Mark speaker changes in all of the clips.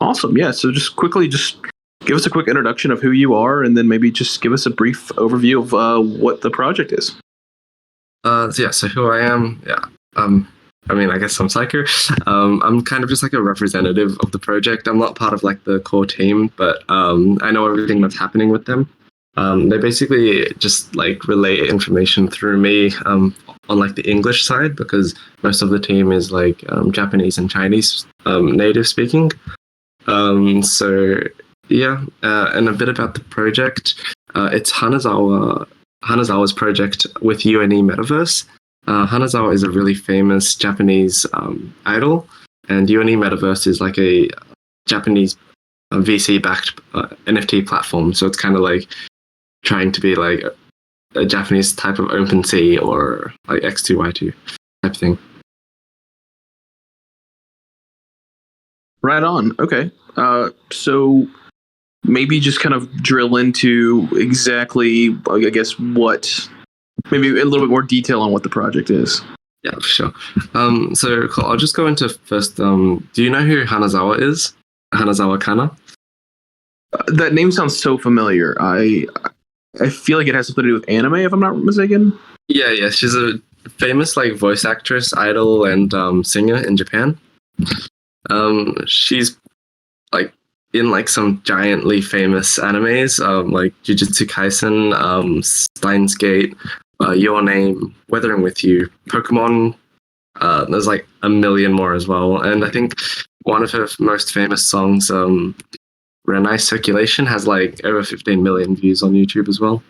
Speaker 1: Awesome. Yeah. So just quickly, just give us a quick introduction of who you are, and then maybe just give us a brief overview of what the project is.
Speaker 2: So who I am, I guess I'm Psycho. I'm kind of just like a representative of the project. I'm not part of like the core team, but I know everything that's happening with them. They basically just like relay information through me on like the English side, because most of the team is like Japanese and Chinese native speaking. And a bit about the project. It's Hanazawa's project with UNE Metaverse. Hanazawa is a really famous Japanese idol, and UNE Metaverse is like a Japanese VC-backed NFT platform. So it's kind of like trying to be like a Japanese type of OpenSea or like X2Y2 type thing.
Speaker 1: Right on. Okay. So maybe just kind of drill into exactly, I guess, maybe a little bit more detail on what the project is.
Speaker 2: Yeah, for sure. So cool. I'll just go into first. Do you know who Hanazawa is? Hanazawa Kana?
Speaker 1: That name sounds so familiar. I feel like it has something to do with anime, if I'm not mistaken.
Speaker 2: Yeah. She's a famous like voice actress, idol, and singer in Japan. She's like in like some giantly famous animes, like Jujutsu Kaisen, Steins Gate, Your Name, Weathering with You, Pokemon. There's like a million more as well. And I think one of her most famous songs, Renai Circulation, has like over 15 million views on YouTube as well.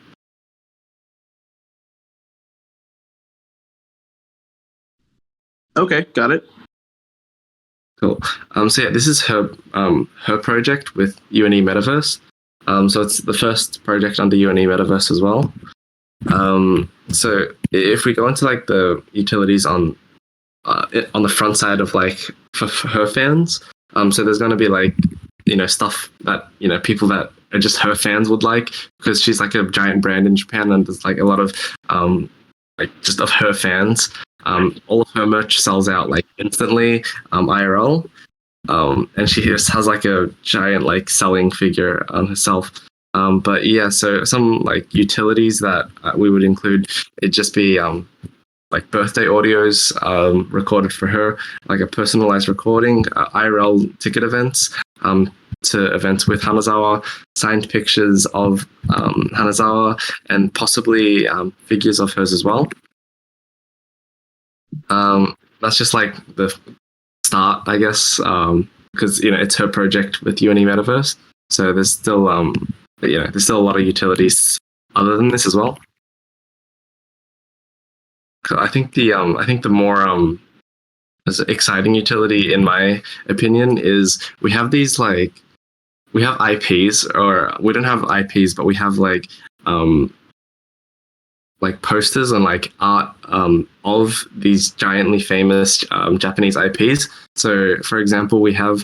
Speaker 1: Okay, got it.
Speaker 2: Cool. This is her project with UNE Metaverse. So it's the first project under UNE Metaverse as well. So if we go into like the utilities on the front side of like for her fans, so there's going to be like stuff that people that are just her fans would like, because she's like a giant brand in Japan, and there's like a lot of like just of her fans. All of her merch sells out like instantly, IRL, and she just has like a giant like selling figure on herself. But yeah, so some like utilities that we would include, it'd just be like birthday audios recorded for her, like a personalized recording, IRL ticket events to events with Hanazawa, signed pictures of Hanazawa, and possibly figures of hers as well. That's just like the start, I guess, because it's her project with UNE Metaverse. So there's still there's still a lot of utilities other than this as well. I think the more exciting utility, in my opinion, is we have these we have IPs, or we don't have IPs, but we have like posters and like art of these giantly famous Japanese IPs. So, for example, we have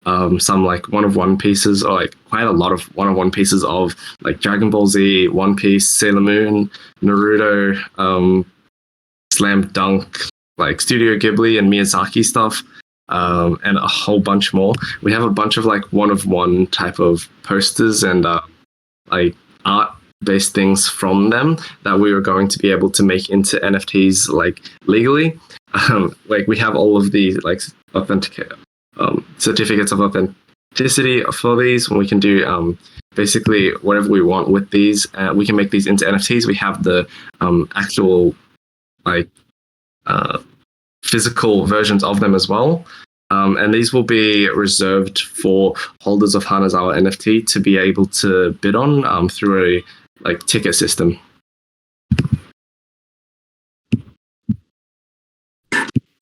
Speaker 2: some like one-of-one pieces, or like quite a lot of one-of-one pieces of like Dragon Ball Z, One Piece, Sailor Moon, Naruto, Slam Dunk, like Studio Ghibli and Miyazaki stuff, and a whole bunch more. We have a bunch of like one-of-one type of posters and like art-based things from them that we were going to be able to make into NFTs like legally. Like we have all of the like authentic certificates of authenticity for these, and we can do basically whatever we want with these. We can make these into NFTs. We have the actual like physical versions of them as well, and these will be reserved for holders of Hanazawa NFT to be able to bid on through a like ticket system.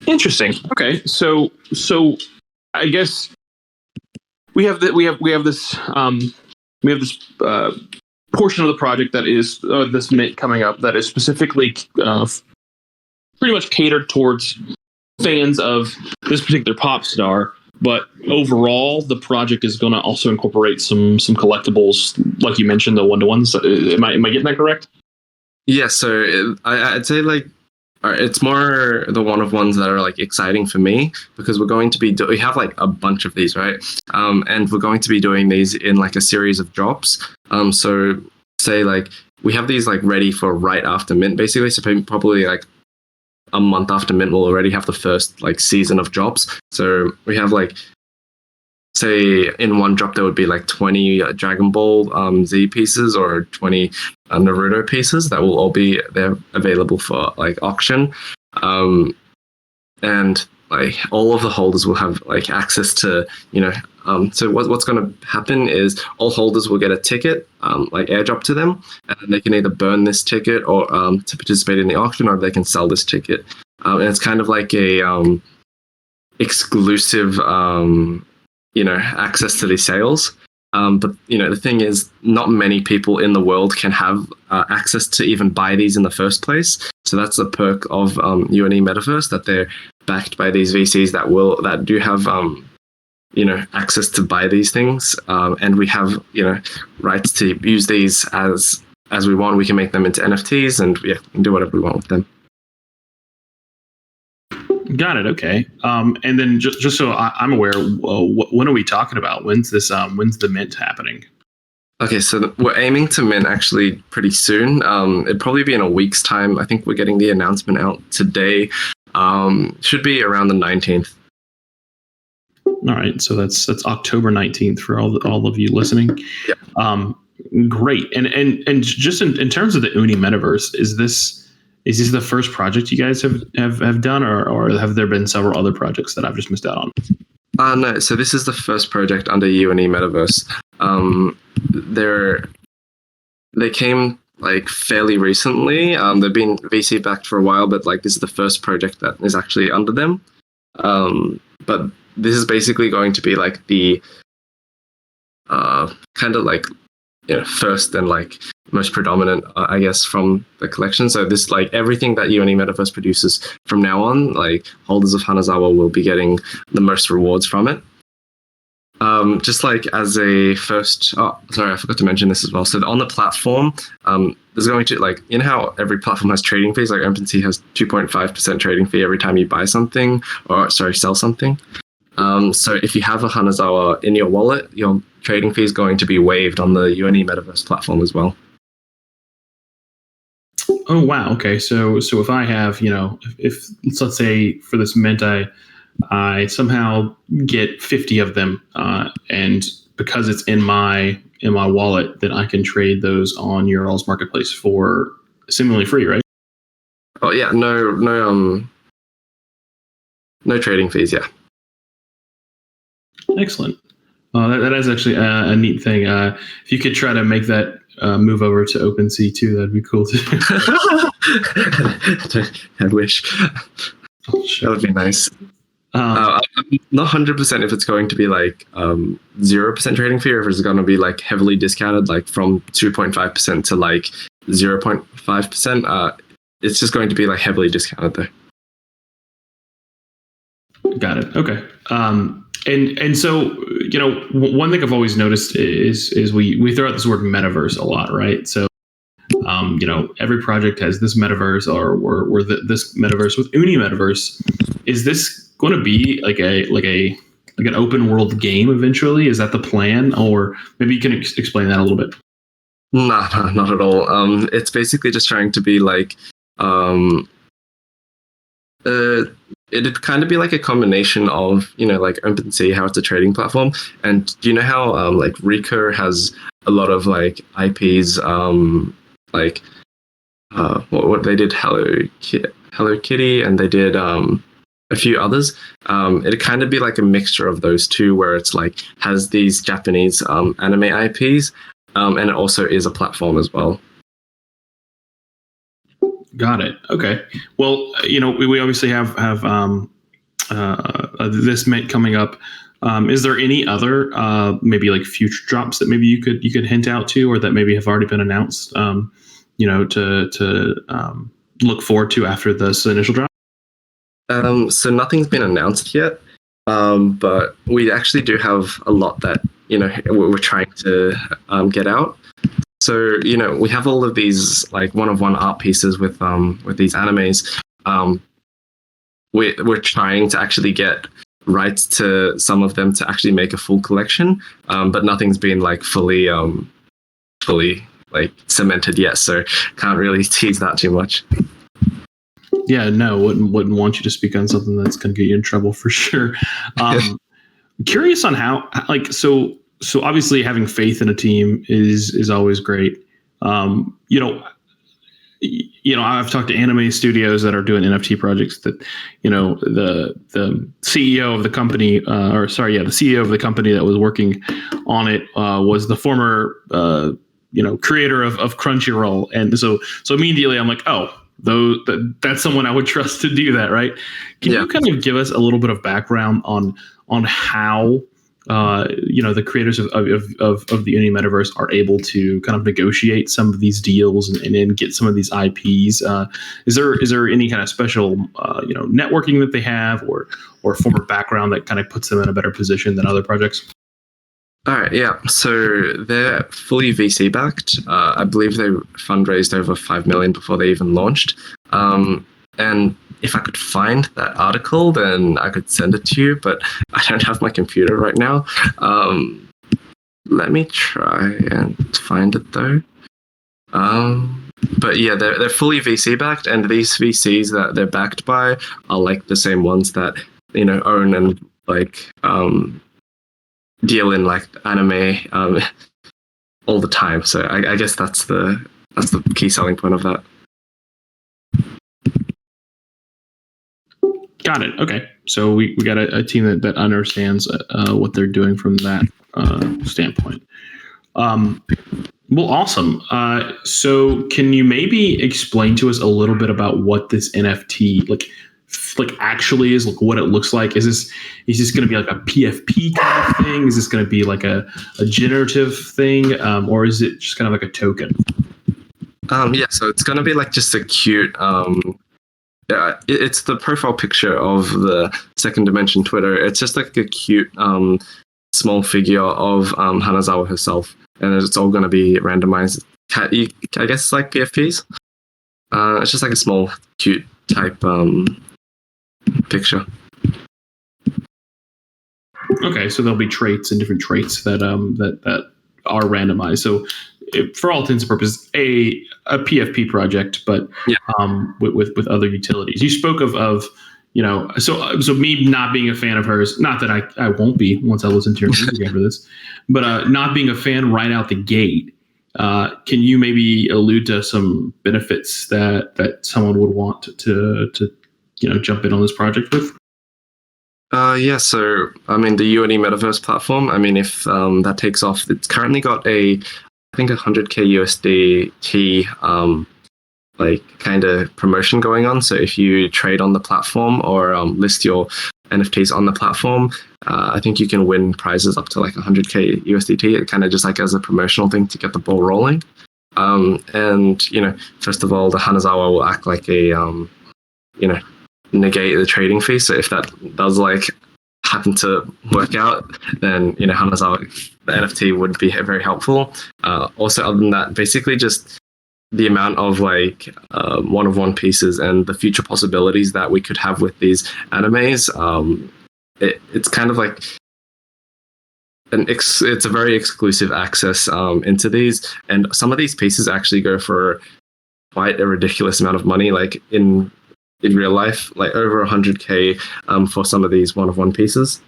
Speaker 1: Interesting. Okay, so I guess we have this portion of the project that is this mint coming up that is specifically pretty much catered towards fans of this particular pop star. But overall, the project is going to also incorporate some collectibles, like you mentioned, the one-to-ones. Am I getting that correct?
Speaker 2: Yeah. So I'd say like It's more the one of ones that are like exciting for me because we're going to be we have like a bunch of these, right? And we're going to be doing these in like a series of drops. So say like we have these like ready for right after mint, basically. So probably like a month after mint, we'll already have the first like season of drops. So we have like, say in one drop there would be like 20 Dragon Ball Z pieces or 20 Naruto pieces that will all be there available for like auction, and like all of the holders will have like access to so what's going to happen is all holders will get a ticket like airdrop to them, and they can either burn this ticket or to participate in the auction, or they can sell this ticket, and it's kind of like a exclusive access to these sales. But the thing is, not many people in the world can have access to even buy these in the first place. So that's the perk of UNE Metaverse, that they're backed by these VCs that do have access to buy these things, and we have rights to use these as we want. We can make them into NFTs, and we can do whatever we want with them.
Speaker 1: Got it. Okay. And then just so I'm aware, when are we talking about? When's the mint happening?
Speaker 2: Okay, so we're aiming to mint actually pretty soon. It'd probably be in a week's time. I think we're getting the announcement out today. Should be around the 19th.
Speaker 1: All right. So that's October 19th for all of you listening.
Speaker 2: Yeah.
Speaker 1: Great. And just in terms of the UNE Metaverse, is this the first project you guys have done, or have there been several other projects that I've just missed out on?
Speaker 2: No, so this is the first project under UNE Metaverse. They came like fairly recently. They've been VC backed for a while, but like this is the first project that is actually under them. But this is basically going to be like the kind of like first and like most predominant, I guess, from the collection. So this, like everything that UNE Metaverse produces from now on, like holders of Hanazawa will be getting the most rewards from it. Just like as a first, sorry, I forgot to mention this as well. So on the platform, there's going to, like, how every platform has trading fees, like OpenSea has 2.5% trading fee every time you buy something, or sell something. So if you have a Hanazawa in your wallet, your trading fee is going to be waived on the UNE Metaverse platform as well.
Speaker 1: Oh, wow. Okay. So if I have, if let's say for this mint, I somehow get 50 of them, and because it's in my wallet, then I can trade those on your all's marketplace for seemingly free, right?
Speaker 2: Oh yeah, no trading fees. Yeah.
Speaker 1: Excellent. That is actually a neat thing. If you could try to make that move over to OpenSea too, that'd be cool too.
Speaker 2: I wish.
Speaker 1: Oh, sure.
Speaker 2: That would be nice. I'm not 100% if it's going to be like 0% trading fee, or if it's going to be like heavily discounted, like from 2.5% to like 0.5%. It's just going to be like heavily discounted though.
Speaker 1: Got it. Okay. And so, one thing I've always noticed is we throw out this word metaverse a lot, right? So, every project has this metaverse or this metaverse. With UNE Metaverse, is this going to be like an open world game eventually? Is that the plan? Or maybe you can explain that a little bit.
Speaker 2: Nah, not at all. It's basically just trying to be like, it'd kind of be like a combination of, like OpenSea, how it's a trading platform. And do you know how like Recur has a lot of like IPs, like what they did, Hello Kitty, and they did a few others. It'd kind of be like a mixture of those two, where it's like has these Japanese anime IPs, and it also is a platform as well.
Speaker 1: Got it. Okay. Well, we obviously have this mint coming up. Is there any other maybe like future drops that maybe you could hint out to, or that maybe have already been announced? To look forward to after this initial drop.
Speaker 2: So nothing's been announced yet, but we actually do have a lot that we're trying to get out. So we have all of these like one-of-one art pieces with these animes, we're trying to actually get rights to some of them to actually make a full collection, but nothing's been like fully like cemented yet, so can't really tease that too much.
Speaker 1: Yeah, no, wouldn't want you to speak on something that's going to get you in trouble for sure. Curious on how, like, so obviously having faith in a team is always great. I've talked to anime studios that are doing NFT projects that, the CEO of the company, the CEO of the company that was working on it was the former, creator of Crunchyroll, and so immediately I'm like, oh, that's someone I would trust to do that, right? Can you kind of give us a little bit of background on how the creators of the Uni Metaverse are able to kind of negotiate some of these deals and get some of these IPs? Is there any kind of special networking that they have, or form of background that kind of puts them in a better position than other projects?
Speaker 2: All right, yeah. So they're fully VC backed. I believe they fundraised over 5 million before they even launched. And if I could find that article, then I could send it to you, but I don't have my computer right now. Let me try and find it though. But yeah, they're fully VC backed, and these VCs that they're backed by are like the same ones that own and like deal in like anime all the time. So I guess that's the key selling point of that.
Speaker 1: Got it. Okay, so we got a team that understands what they're doing from that standpoint. Well, awesome. So can you maybe explain to us a little bit about what this NFT like actually is, like what it looks like? Is this going to be like a PFP kind of thing? Is this going to be like a generative thing, or is it just kind of like a token?
Speaker 2: So it's going to be like just a cute. It's the profile picture of the Second Dimension Twitter. It's just like a cute small figure of Hanazawa herself, and it's all going to be randomized. I guess like PFPs. It's just like a small cute type picture.
Speaker 1: Okay, so there'll be traits and different traits that are randomized. So, for all intents and purposes, a PFP project, but with other utilities. You spoke of so me not being a fan of hers. Not that I won't be once I listen to your music after this, but not being a fan right out the gate. Can you maybe allude to some benefits that someone would want to jump in on this project with?
Speaker 2: So I mean, the UNE Metaverse platform, I mean, if that takes off, it's currently got I think 100k USDT like kind of promotion going on. So if you trade on the platform or list your NFTs on the platform, I think you can win prizes up to like 100k USDT. It kind of just like as a promotional thing to get the ball rolling. And first of all, the Hanazawa will act like a negate the trading fee. So if that does like happen to work out, then Hanazawa, the NFT, would be very helpful. Also, other than that, basically just the amount of like one-of-one pieces and the future possibilities that we could have with these animes. It's kind of like it's a very exclusive access into these, and some of these pieces actually go for quite a ridiculous amount of money, like in real life, like over 100k for some of these one-of-one pieces.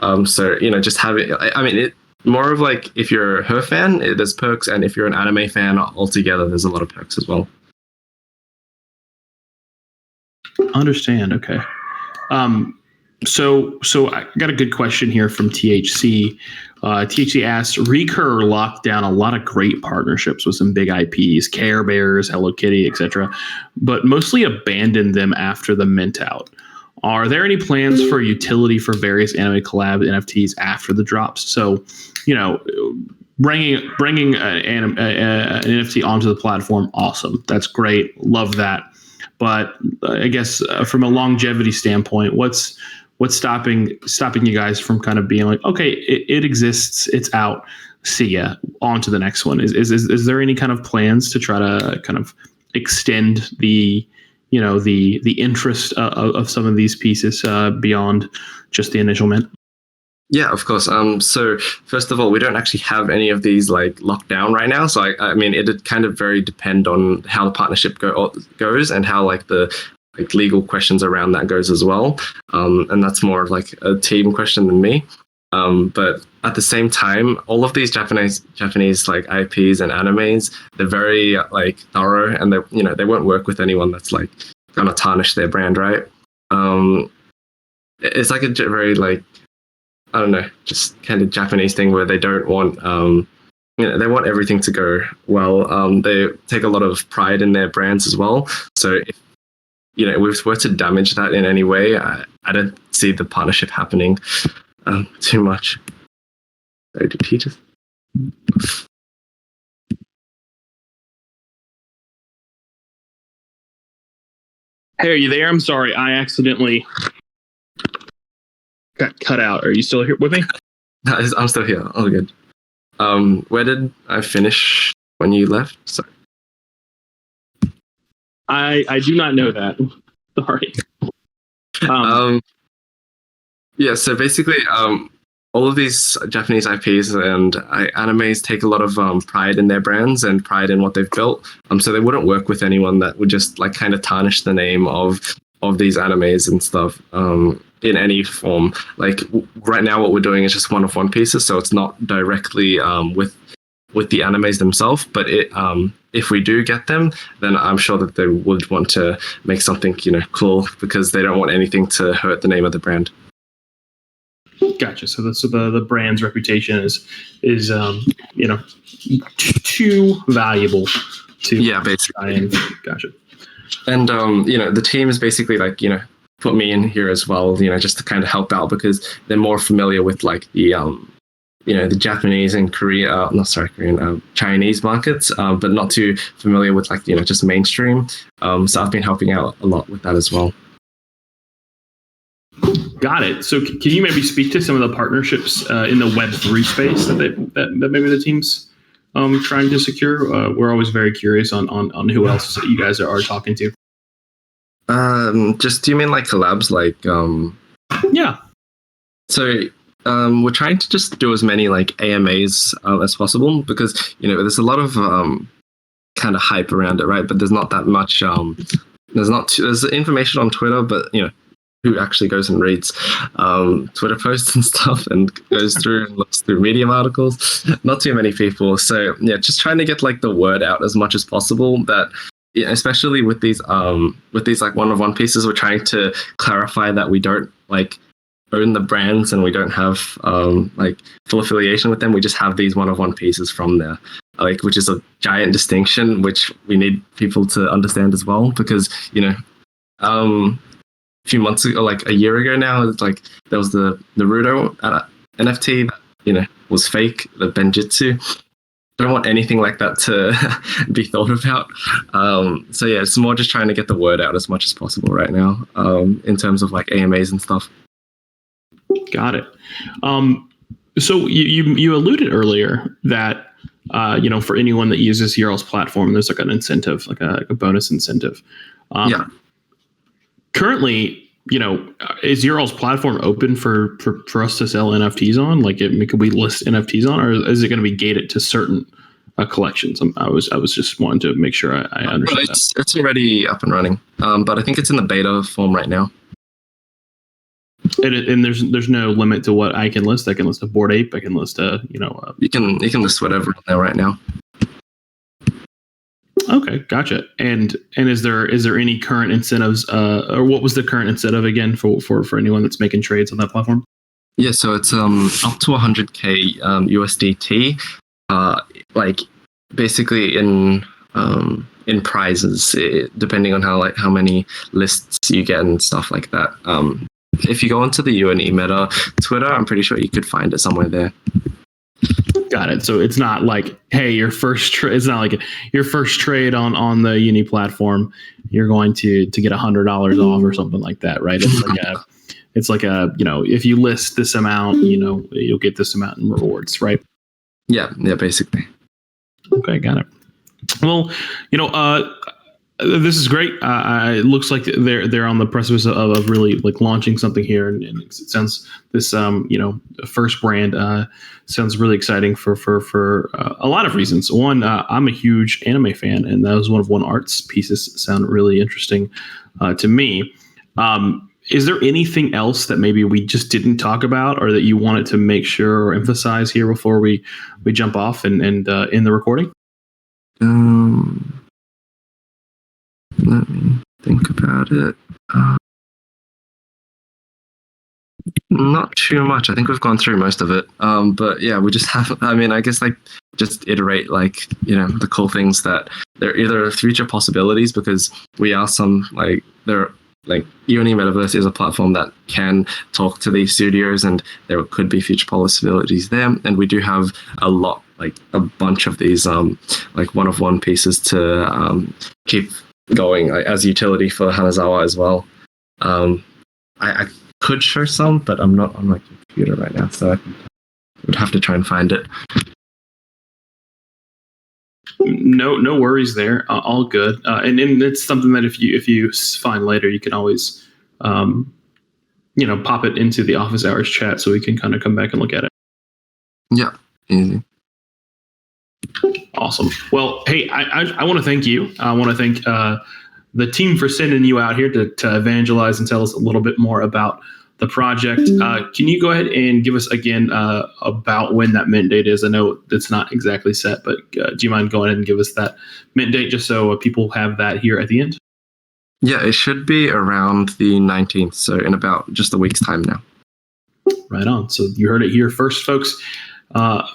Speaker 2: So just having, I mean, it more of like if you're her fan, there's perks, and if you're an anime fan altogether, there's a lot of perks as well.
Speaker 1: Understand. Okay. So I got a good question here from THC. THC asks, Recur locked down a lot of great partnerships with some big IPs, Care Bears, Hello Kitty, etc., but mostly abandoned them after the mint out. Are there any plans for utility for various anime collab NFTs after the drops? So, bringing an NFT onto the platform, awesome. That's great. Love that. But I guess from a longevity standpoint, what's stopping you guys from kind of being like, okay, it exists, it's out, see ya, on to the next one? Is there any kind of plans to try to kind of extend the the interest of some of these pieces beyond just the initial mint?
Speaker 2: Yeah, of course. So first of all, we don't actually have any of these like locked down right now. So I mean, it kind of very depend on how the partnership goes and how like the like legal questions around that goes as well. And that's more of like a team question than me. But at the same time, all of these Japanese like IPs and animes, they're very like thorough, and they won't work with anyone that's like gonna tarnish their brand, right? It's like a very like, I don't know, just kind of Japanese thing where they don't want, they want everything to go well. They take a lot of pride in their brands as well. So if we were to damage that in any way, I don't see the partnership happening too much. Sorry, did he just?
Speaker 1: Hey, are you there? I'm sorry, I accidentally got cut out. Are you still here with me?
Speaker 2: No, I'm still here. All good. Where did I finish when you left? Sorry.
Speaker 1: I do not know that. Sorry.
Speaker 2: Yeah. So basically, all of these Japanese IPs and animes take a lot of pride in their brands and pride in what they've built. So they wouldn't work with anyone that would just like kind of tarnish the name of these animes and stuff in any form. Like right now, what we're doing is just one pieces, so it's not directly with the animes themselves. But if we do get them, then I'm sure that they would want to make something cool, because they don't want anything to hurt the name of the brand.
Speaker 1: Gotcha. So the brand's reputation is too valuable to
Speaker 2: basically.
Speaker 1: Gotcha.
Speaker 2: And the team is basically like put me in here as well, just to kind of help out, because they're more familiar with like the the Japanese and Chinese markets, but not too familiar with like just mainstream. So I've been helping out a lot with that as well.
Speaker 1: Got it. So can you maybe speak to some of the partnerships in the Web3 space that maybe the team's trying to secure? We're always very curious on who else you guys are talking to.
Speaker 2: Just, do you mean like collabs? Like,
Speaker 1: yeah.
Speaker 2: So we're trying to just do as many like AMAs as possible, because there's a lot of kind of hype around it, right? But there's not that much. There's information on Twitter, but who actually goes and reads Twitter posts and stuff and goes through and looks through Medium articles? Not too many people. So yeah, just trying to get like the word out as much as possible, that especially with these like one pieces, we're trying to clarify that we don't like own the brands and we don't have like full affiliation with them. We just have these one pieces from there, like, which is a giant distinction, which we need people to understand as well, because a few months ago, like a year ago now, it's like there was the Naruto NFT that was fake, the Benjitsu. Don't want anything like that to be thought about. So yeah, it's more just trying to get the word out as much as possible right now, in terms of like AMAs and stuff.
Speaker 1: Got it. So you alluded earlier that for anyone that uses Ural's platform, there's like an incentive, like a bonus incentive.
Speaker 2: Yeah.
Speaker 1: Currently, is Ural's platform open for us to sell NFTs on? Like, could we list NFTs on, or is it going to be gated to certain collections? I was just wanting to make sure I understood that.
Speaker 2: It's already up and running, but I think it's in the beta form right now.
Speaker 1: And there's no limit to what I can list. I can list a Bored Ape. I can list
Speaker 2: You can list whatever on there right now.
Speaker 1: Okay, gotcha. And is there any current incentives, or what was the current incentive again for anyone that's making trades on that platform?
Speaker 2: Yeah, so it's up to 100K USDT, like basically in prizes, depending on how many lists you get and stuff like that. If you go onto the UNE Meta Twitter, I'm pretty sure you could find it somewhere there.
Speaker 1: Got it. So it's not like, hey, your first it's not like your first trade on the Uni platform, you're going to get $100 off or something like that, right? It's like a if you list this amount, you'll get this amount in rewards, right?
Speaker 2: Yeah, basically.
Speaker 1: Okay, got it. Well, This is great. It looks like they're on the precipice of really like launching something here, and it sounds this first brand sounds really exciting for a lot of reasons. One, I'm a huge anime fan, and that was one art's pieces sound really interesting to me. Is there anything else that maybe we just didn't talk about, or that you wanted to make sure or emphasize here before we jump off and in the recording?
Speaker 2: Let me think about it. Not too much. I think we've gone through most of it. But yeah, we just have. I mean, I guess like just iterate like the cool things that they're either future possibilities, because we are some like there. Like UNE Metaverse is a platform that can talk to these studios, and there could be future possibilities there. And we do have a lot, like a bunch of these like one-of-one pieces to keep going as utility for Hanazawa as well. I could show some, but I'm not on my computer right now, so I would have to try and find it.
Speaker 1: No worries there. All good. And it's something that if you find later, you can always pop it into the office hours chat so we can kind of come back and look at it.
Speaker 2: Yeah, easy.
Speaker 1: Awesome. Well, hey, I want to thank you. I want to thank the team for sending you out here to evangelize and tell us a little bit more about the project. Can you go ahead and give us again about when that mint date is? I know it's not exactly set, but do you mind going ahead and give us that mint date just so people have that here at the end?
Speaker 2: Yeah, it should be around the 19th, so in about just a week's time now.
Speaker 1: Right on. So you heard it here first, folks.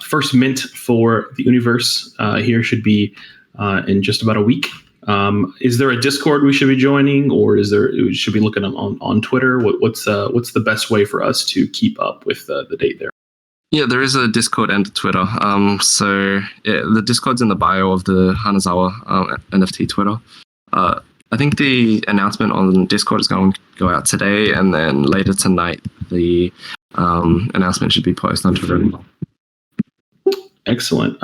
Speaker 1: First mint for the universe here should be in just about a week. Is there a Discord we should be joining, or should we be looking on Twitter? What's the best way for us to keep up with the date there?
Speaker 2: Yeah, there is a Discord and a Twitter. So yeah, the Discord's in the bio of the Hanazawa NFT Twitter. I think the announcement on Discord is going to go out today, and then later tonight the announcement should be posted on Twitter.
Speaker 1: Excellent.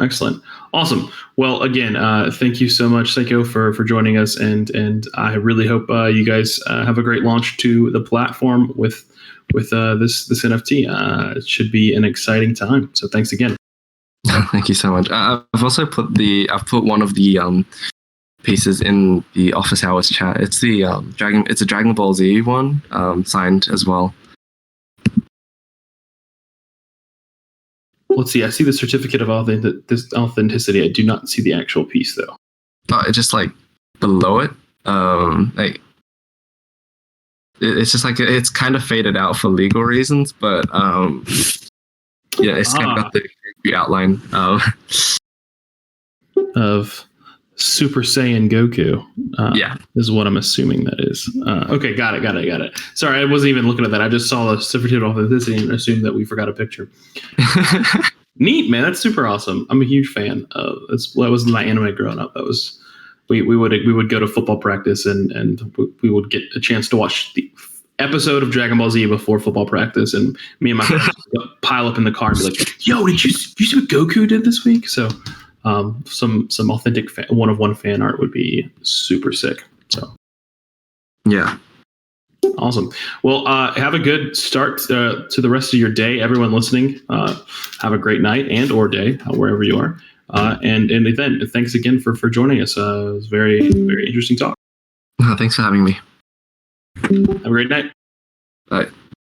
Speaker 1: Awesome. Well, again, thank you so much, Seiko, for joining us, and I really hope you guys have a great launch to the platform with this NFT. It should be an exciting time. So thanks again.
Speaker 2: Thank you so much. I've also put one of the pieces in the office hours chat. It's the It's a Dragon Ball Z one, signed as well.
Speaker 1: Let's see. I see the certificate of authenticity. I do not see the actual piece, though.
Speaker 2: It's just like below it. It's just like it's kind of faded out for legal reasons, but yeah, it's kind of got the outline
Speaker 1: of Super Saiyan Goku.
Speaker 2: Yeah,
Speaker 1: is what I'm assuming that is. Okay, got it. Sorry, I wasn't even looking at that. I just saw the certificate of authenticity and assumed that we forgot a picture. Neat, man. That's super awesome. I'm a huge fan. That was my anime growing up. That was we would go to football practice and we would get a chance to watch the episode of Dragon Ball Z before football practice, and me and my friends would pile up in the car and be like, "Yo, did you see what Goku did this week?" So. Some authentic one-of-one fan art would be super sick. So,
Speaker 2: yeah,
Speaker 1: awesome. Well, have a good start to the rest of your day. Everyone listening, have a great night and or day wherever you are. And then thanks again for joining us. It was very very interesting talk.
Speaker 2: Thanks for having me.
Speaker 1: Have a great night.
Speaker 2: Bye.